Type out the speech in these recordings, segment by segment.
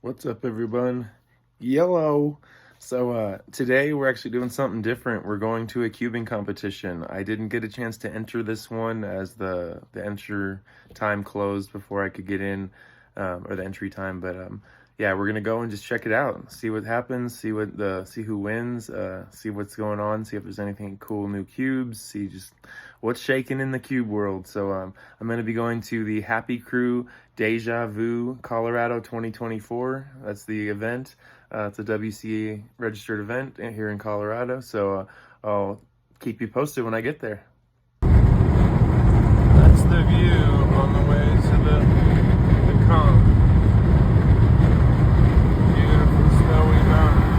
What's up, everyone? Yellow. So today we're actually doing something different. We're going to a cubing competition. I didn't get a chance to enter this one as the enter time closed before I could get in, or the entry time. But yeah, we're gonna go and just check it out, see what happens, see who wins, see what's going on, see if there's anything cool, new cubes, see just what's shaking in the cube world. So I'm gonna be going to the Happy Crew Deja Vu Colorado 2024. That's the event. It's a WCA registered event here in Colorado. So I'll keep you posted when I get there. That's the view on the way to the comp. Beautiful snowy mountains.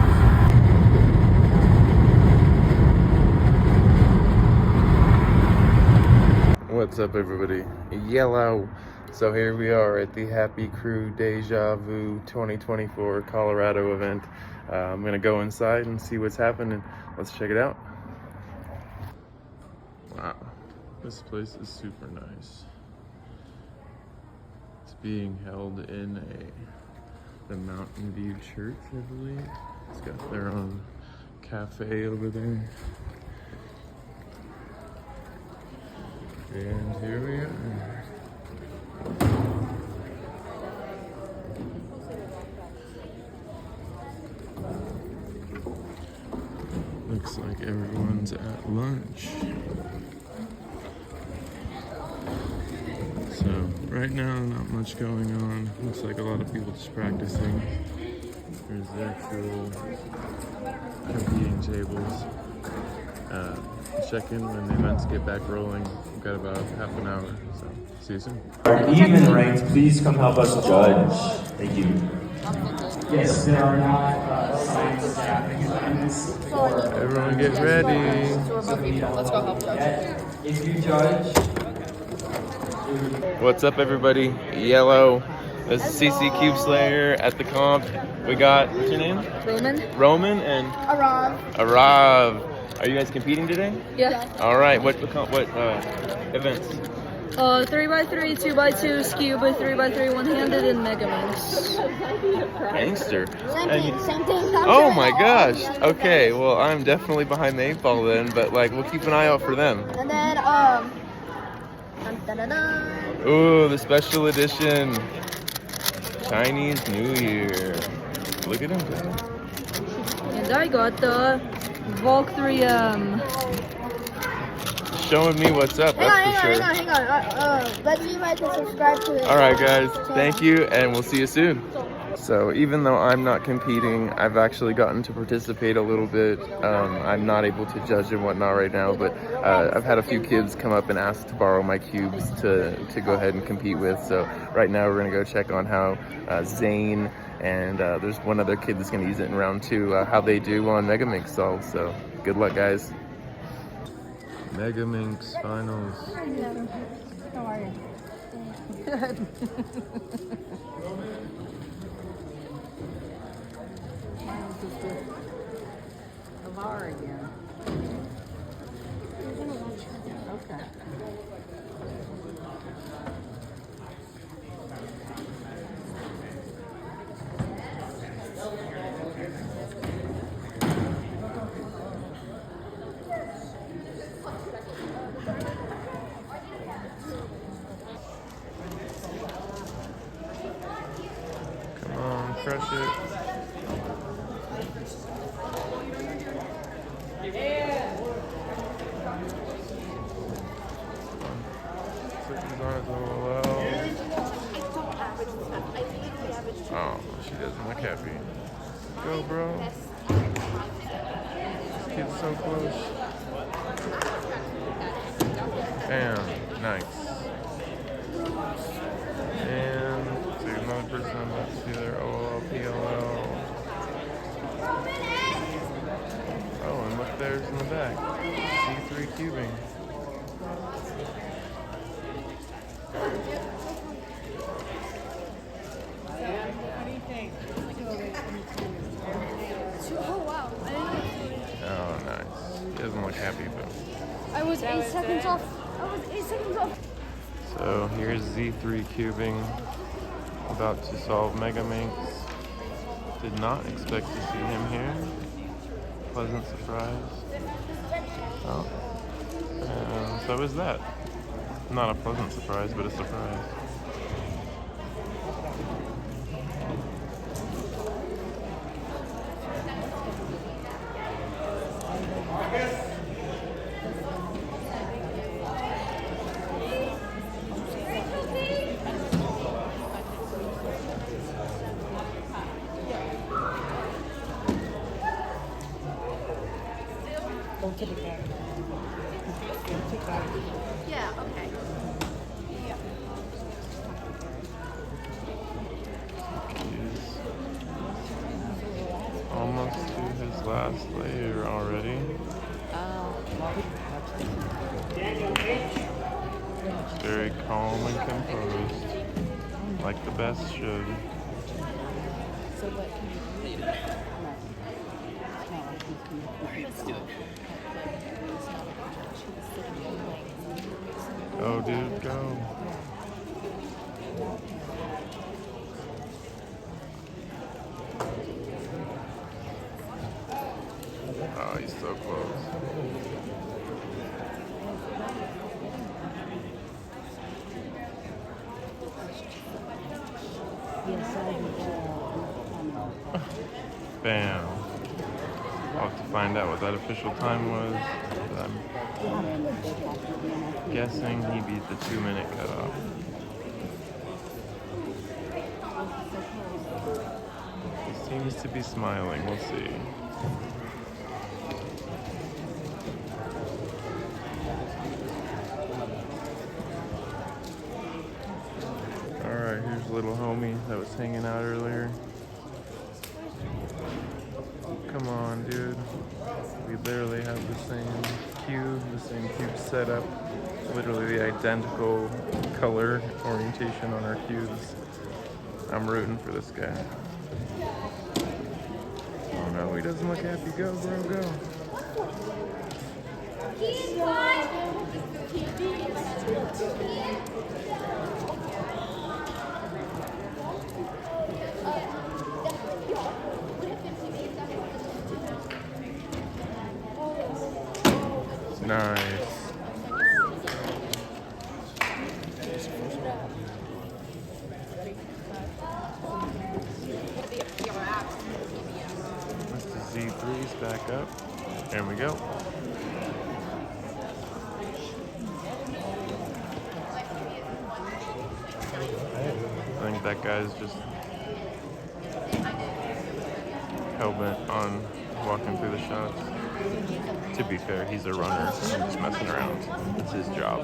What's up, everybody? Yellow. So here we are at the Happy Crew Deja Vu 2024 Colorado event. I'm gonna go inside and see what's happening. Let's check it out. Wow, this place is super nice. It's being held in the Mountain View Church, I believe. It's got their own cafe over there. And here we are. Looks like everyone's at lunch. So right now, not much going on. Looks like a lot of people just practicing. There's the actual competing tables. Check in when the events get back rolling. We've got about half an hour, so see you soon. Our even ranked, please come help us judge. Thank you. Yes, there are not science staffing assignments. Everyone get ready. Let's go help judge. If you judge. What's up, everybody? Yellow. This is CC Cube Slayer at the comp. We got, what's your name? Roman and Arav. Are you guys competing today? Yeah. All right. What events? 3x3, 2x2, skew by 3x3, one-handed, and Mega Minx. Gangster. Same thing. Oh my gosh. Okay. Well, I'm definitely behind the 8 ball then, but like we'll keep an eye out for them. And then Ooh, the special edition Chinese New Year. Look at him. And I got the Volk 3M. Showing me what's up, that's for sure. Hang on. Let's see if I can subscribe to it. All right, guys. Thank you, and we'll see you soon. So even though I'm not competing, I've actually gotten to participate a little bit. I'm not able to judge and whatnot right now, but I've had a few kids come up and ask to borrow my cubes to go ahead and compete with. So right now we're gonna go check on how Zane and there's one other kid that's gonna use it in round 2, how they do on Mega Minx solves. So good luck, guys. Mega Minx finals. How are you? Good. Lar again. Okay. Come on, crush it. Oh, she doesn't look happy. Go, bro. This kid's so close. Bam. Nice. And so another person I'm about to see there. OLPLL. Oh, and look, there's in the back. C3 cubing. Oh, nice. He doesn't look happy, but. I was 8 seconds off. So here's Z3 cubing, about to solve Mega Minx. Did not expect to see him here. Pleasant surprise. Oh, and so is that. Not a pleasant surprise, but a surprise. Yeah, okay. He's almost to his last layer already. Very calm and composed, like the best should. Go, dude, go. Oh, he's so close. Bam. I'll have to find out what that official time was. But I'm guessing he beat the 2-minute cutoff. He seems to be smiling. We'll see. Alright, here's little homie that was hanging out earlier. Come on, dude. We literally have the same cube setup. Literally the identical color orientation on our cubes. I'm rooting for this guy. Oh no, he doesn't look happy. Go, bro, go. Nice. Mr. Z3's back up. There we go. I think that guy's just hell-bent on walking through the shots. To be fair, he's a runner. I'm just messing around. It's his job.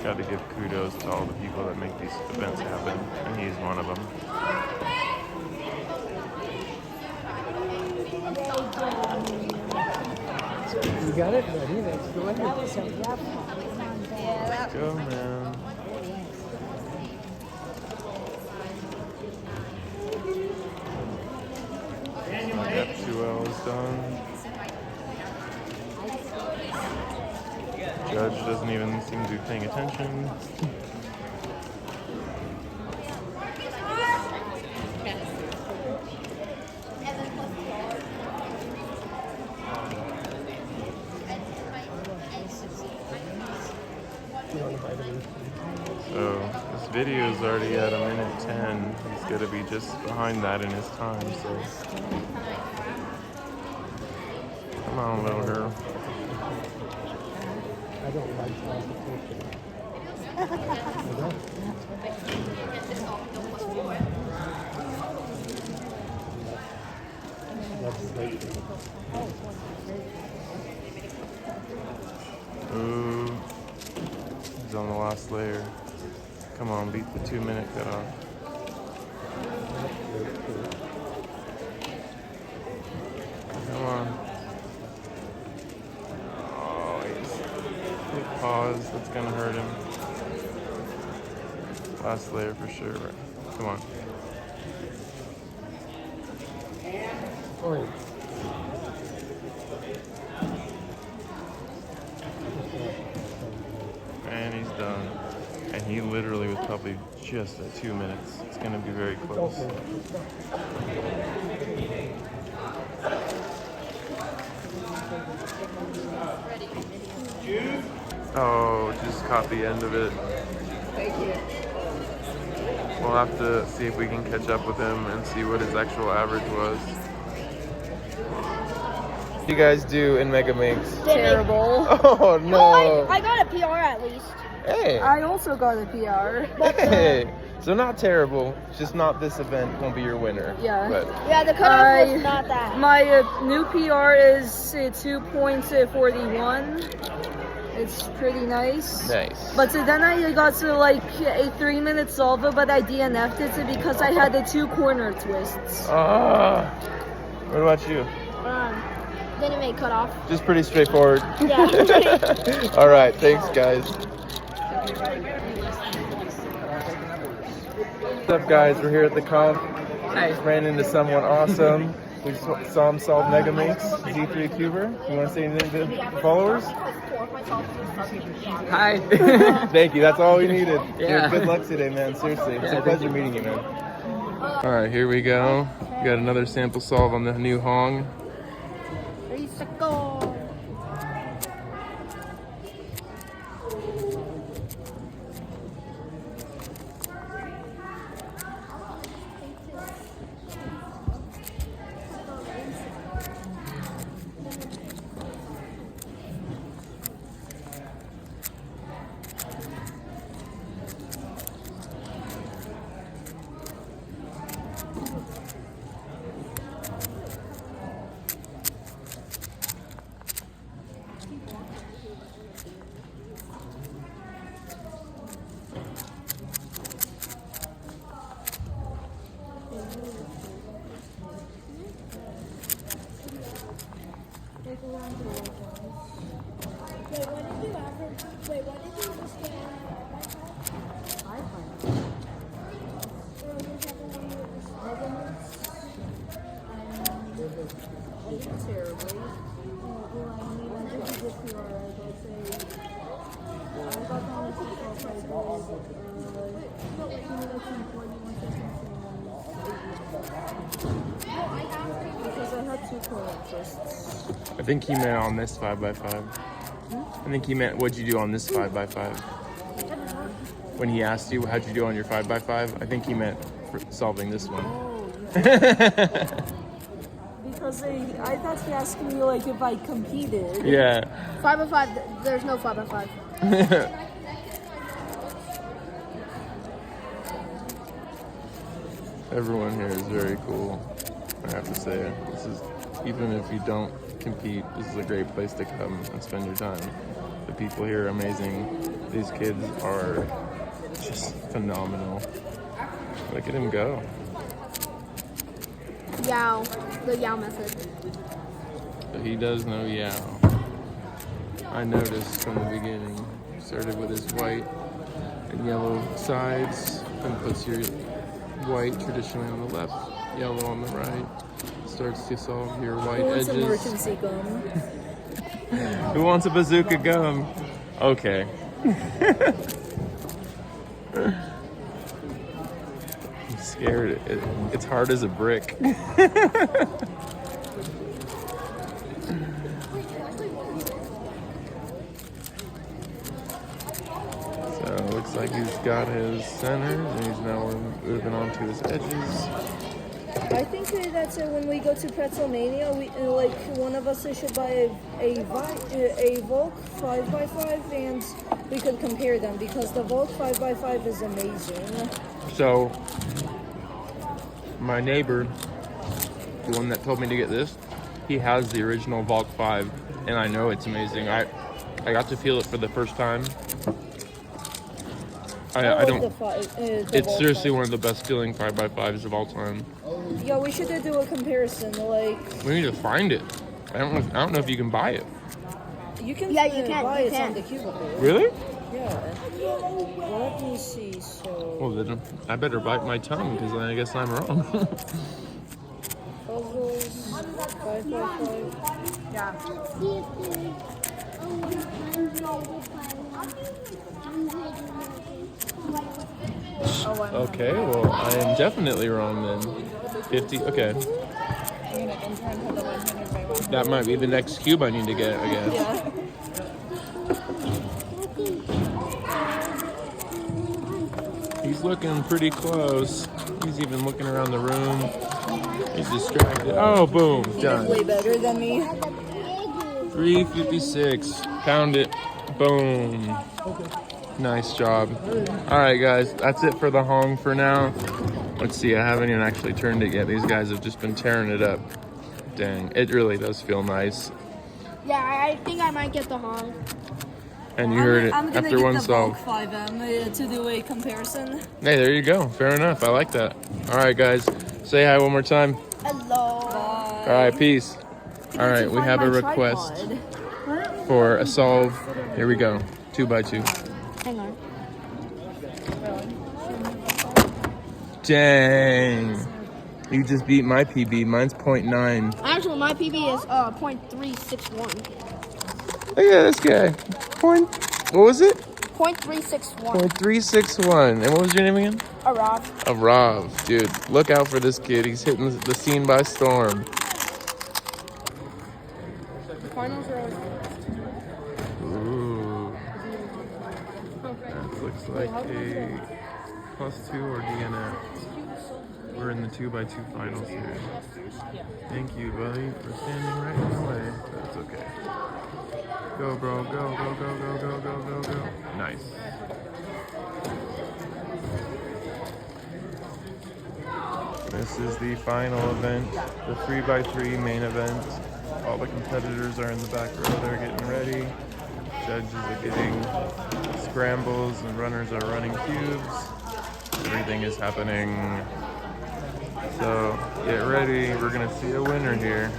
Got to give kudos to all the people that make these events happen, and he's one of them. You got it ready. Let's go ahead. Let's go, man. F2L is done. Judge doesn't even seem to be paying attention. So this video is already at 1:10. He's going to be just behind that in his time. So come on, little girl. I don't like competition. Ooh, he's on the last layer. Come on, beat the 2-minute cutoff. Come on. Oh, he's pause. That's gonna hurt him. Last layer for sure. Come on. And he's done. And He literally was probably just at 2 minutes. It's gonna be very close. Oh, just caught the end of it. Thank you. We'll have to see if we can catch up with him and see what his actual average was. What do you guys do in Mega Minx? Terrible. Oh no! Oh, I got a PR at least. Hey! I also got a PR. Hey! So not terrible, just not this event won't be your winner. Yeah. But Yeah, the cutoff was not that. My new PR is 2.41. It's pretty nice. nice. But so then I got to like a 3-minute solver, but I DNF'd it because I had the 2 corner twists. Ah! What about you? Didn't make cutoff. Just pretty straightforward. Yeah. All right, thanks guys. What's up guys, we're here at the comp. Just ran into someone awesome. We saw him solve Mega Minx, Z3 Cuber. You want to say anything to the followers? Hi. Thank you, that's all we needed. Yeah. Dude, good luck today, man, seriously. It's a pleasure meeting you, man. All right, here we go. We got another sample solve on the new Hong. Because I had 2 corner twists. I think he meant on this 5x5. I think he meant what'd you do on this 5x5. When he asked you how'd you do on your 5x5, I think he meant for solving this one. Because I thought he asked me like if I competed. Yeah. 5x5, there's no 5x5. Everyone here is very cool. I have to say, this is, even if you don't compete, this is a great place to come and spend your time. The people here are amazing. These kids are just phenomenal. Look at him go. Yow. The yow method. So he does know Yao. I noticed from the beginning. Started with his white and yellow sides, and puts your white traditionally on the left, yellow on the right. Starts to solve your white edges. Emergency gum. Who wants a bazooka gum? Okay. I'm scared. It's hard as a brick. So it looks like he's got his centers and he's now moving on to his edges. I think that's when we go to Pretzelmania, we like one of us should buy a Volk 5x5 and we could compare them because the Volk 5x5 is amazing. So my neighbor, the one that told me to get this, he has the original Volk 5 and I know it's amazing. I got to feel it for the first time. I don't. It's seriously one of the best feeling 5x5s of all time. Yeah, we should do a comparison. Like We need to find it. I don't know if you can buy it. you can. Yeah, you can, buy you it can. on the cubicle. Really? Yeah. Let me see. So Well, then I better bite my tongue because I guess I'm wrong. puzzles 5x5. Okay, well, I am definitely wrong then. 50, okay. That might be the next cube I need to get, I guess. Yeah. He's looking pretty close. He's even looking around the room. He's distracted. Oh, boom, He did done. way better than me. 356. Pound it. Boom. Nice job. All right, guys, that's it for the Hong for now. Let's see, I haven't even actually turned it yet. These guys have just been tearing it up. Dang, it really does feel nice. Yeah, I think I might get the Hong. And you heard it I'm gonna after get one the solve. Volk 5M to do a comparison. Hey, there you go. Fair enough. I like that. All right, guys, say hi one more time. Hello. All right, peace. All right, we have a request for a solve. Here we go. 2x2. Hang on. Dang. You just beat my PB. Mine's 0.9. Actually, my PB is .361. Look at this guy. What was it? .361. 0.361. And what was your name again? Arav. Rav. Dude, look out for this kid. He's hitting the scene by storm. Finals are Ooh. That looks like a +2 or DNF. We're in the 2x2 finals here. Thank you, buddy, for standing right in the way. That's okay. Go, bro. Go, go, go, go, go, go, go, go. Nice. This is the final event, the 3x3 main event. All the competitors are in the back row. They're getting ready. Judges are getting scrambles and runners are running cubes. Everything is happening. So get ready. We're gonna see a winner here.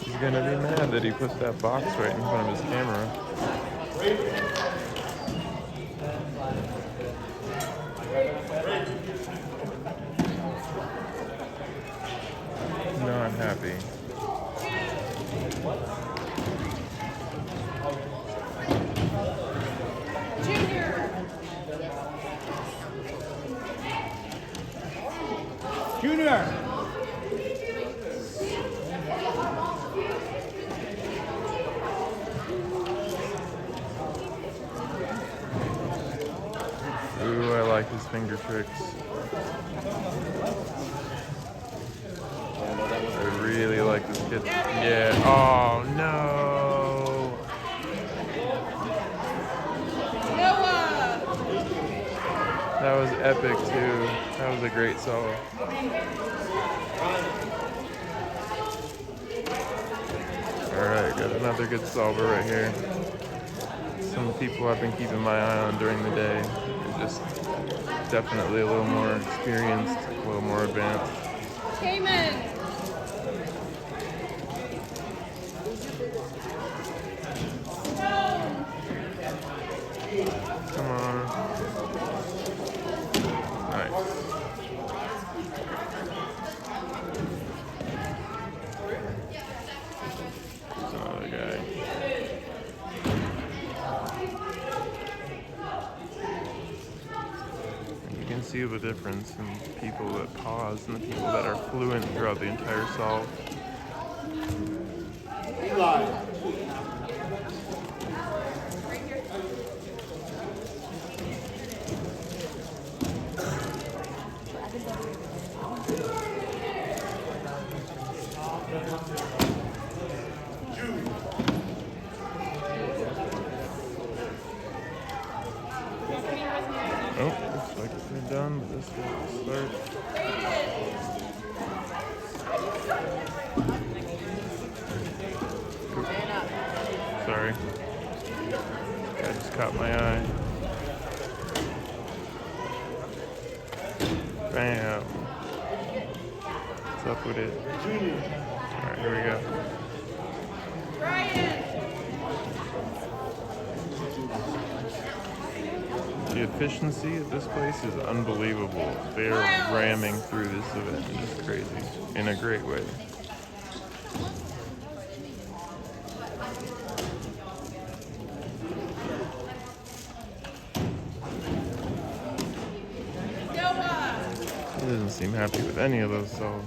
He's gonna be mad that he puts that box right in front of his camera. Not happy. Junior. Ooh, I like his finger tricks. I really like this kid. Yeah. Oh no. That was epic too. That was a great solve. Alright, got another good solver right here. Some people I've been keeping my eye on during the day. They're just definitely a little more experienced, a little more advanced. Cayman. Come on. Nice. There's another guy. You can see the difference in people that pause and the people that are fluent throughout the entire solve. Oh, looks like it's done, but this will start. Oops. Sorry. I just caught my eye. Bam. put it. Alright, here we go. The efficiency at this place is unbelievable. They are ramming through this event. It's just crazy. In a great way. He doesn't seem happy with any of those solves.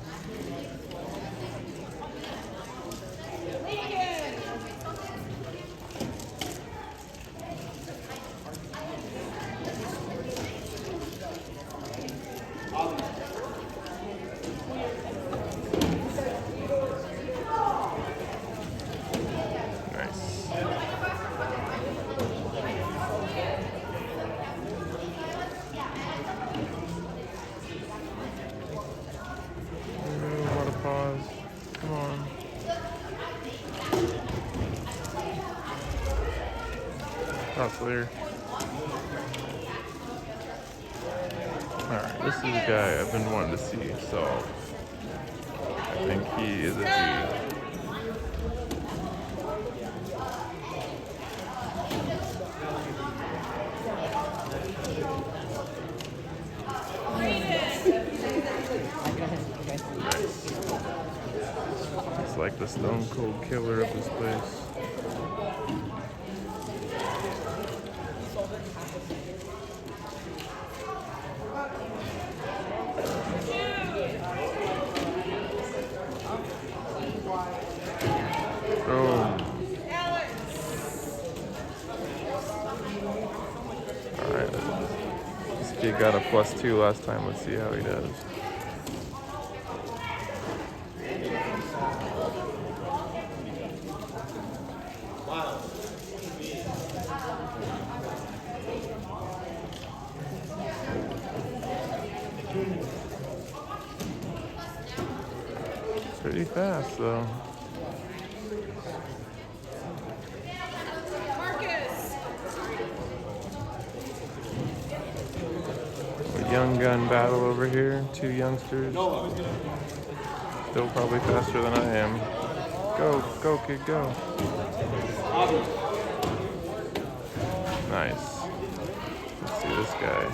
Come on. That's clear. Alright, this is a guy I've been wanting to see, so I think he is a G. It's like the stone cold killer of this place. Oh. Alright. This kid got a +2 last time. Let's see how he does. Pretty fast though. A young gun battle over here. Two youngsters. Still probably faster than I am. Go, go kid, go. Nice. Let's see this guy.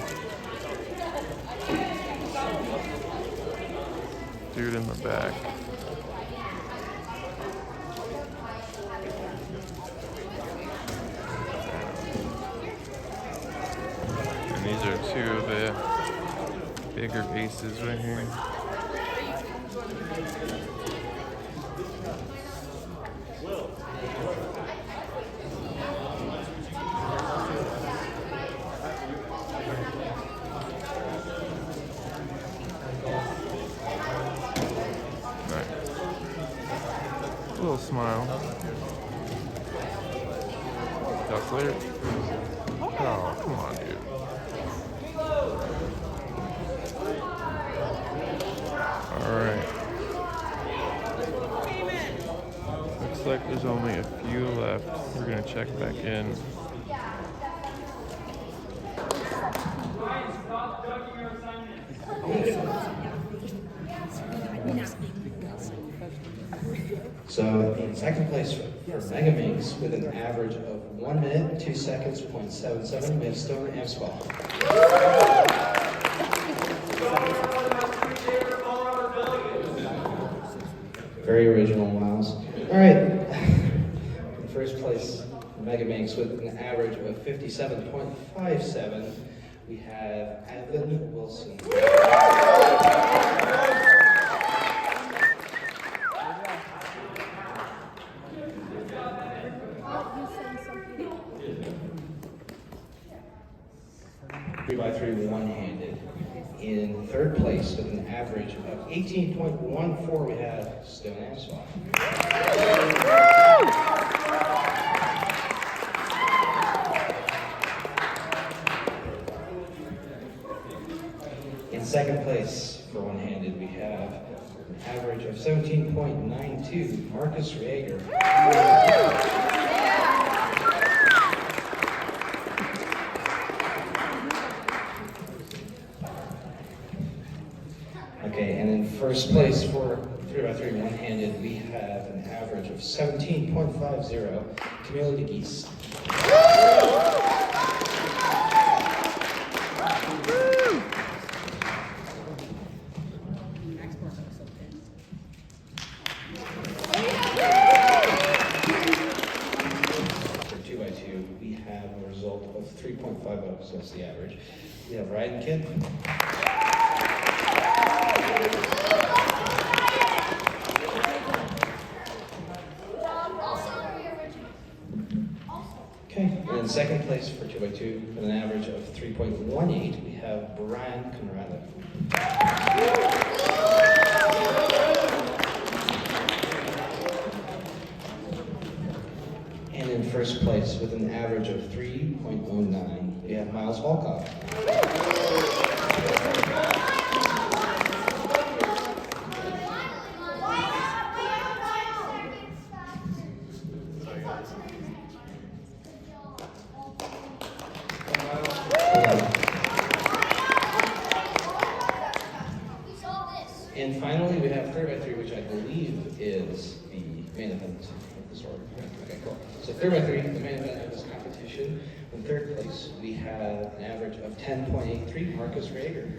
Dude in the back. And these are two of the bigger aces right here. A little smile. That's clear. Oh, come on, dude. Alright. Looks like there's only a few left. We're gonna check back in. So in second place for Mega Minx with an average of 1 minute, 2 seconds, .77, we have Stoner Amsball. Very original, Miles. All right. In first place for Mega Minx with an average of 57.57, we have Evan Wilson. By 3 one-handed. In third place with an average of 18.14, we have Stone Amsball. In second place for one-handed, we have an average of 17.92, Marcus Rieger. Okay, and in first place for 3.50, Camilo de Geese. For 2x2, we have a result of 3.50, so that's the average. We have Ryan Kid. Okay, and in second place for 2x2 with an average of 3.18, we have Brian Conrado. And in first place with an average of 3.09, we have Miles Volkov. And finally, we have 3x3, which I believe is the main event of the story. Okay, cool. So 3x3, the main event of this competition. In third place, we have an average of 10.83, Marcus Rager.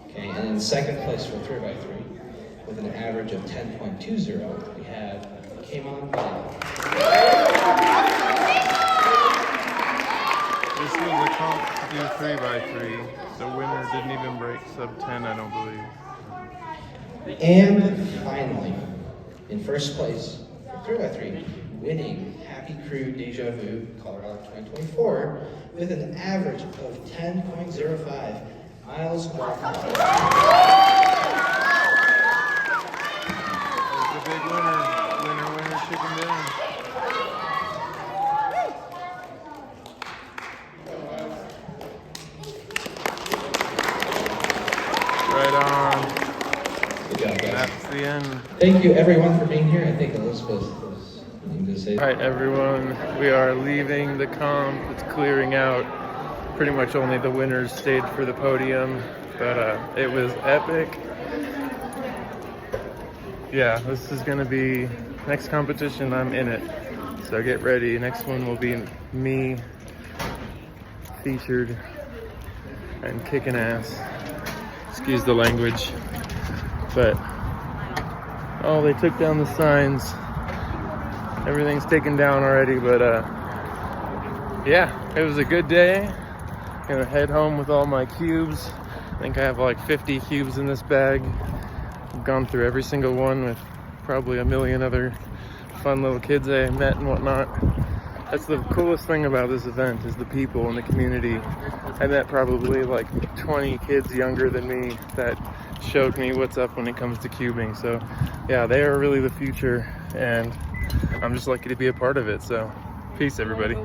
Okay, and in second place for 3x3, with an average of 10.20, we have Kamon Bell. This was a comp to do 3x3. The winner didn't even break sub 10, I don't believe. And finally, in first place for 3x3, winning Happy Crew Deja Vu Colorado 2024 with an average of 10.05, Miles Volkov. The big winner, winner, chicken dinner. Right on. Good job, guys. That's the end. Thank you, everyone, for being here. I think Elizabeth has something to say. All right, everyone, we are leaving the comp. It's clearing out. Pretty much only the winners stayed for the podium, but it was epic. Yeah, this is gonna be next competition. I'm in it, so get ready. Next one will be me featured and kicking ass. Excuse the language, but oh, they took down the signs. Everything's taken down already, but yeah, it was a good day. Gonna head home with all my cubes. I think I have like 50 cubes in this bag. I've gone through every single one with probably a million other fun little kids I met and whatnot. That's the coolest thing about this event, is the people and the community. I met probably like 20 kids younger than me that showed me what's up when it comes to cubing. So yeah, they are really the future, and I'm just lucky to be a part of it. So peace, everybody.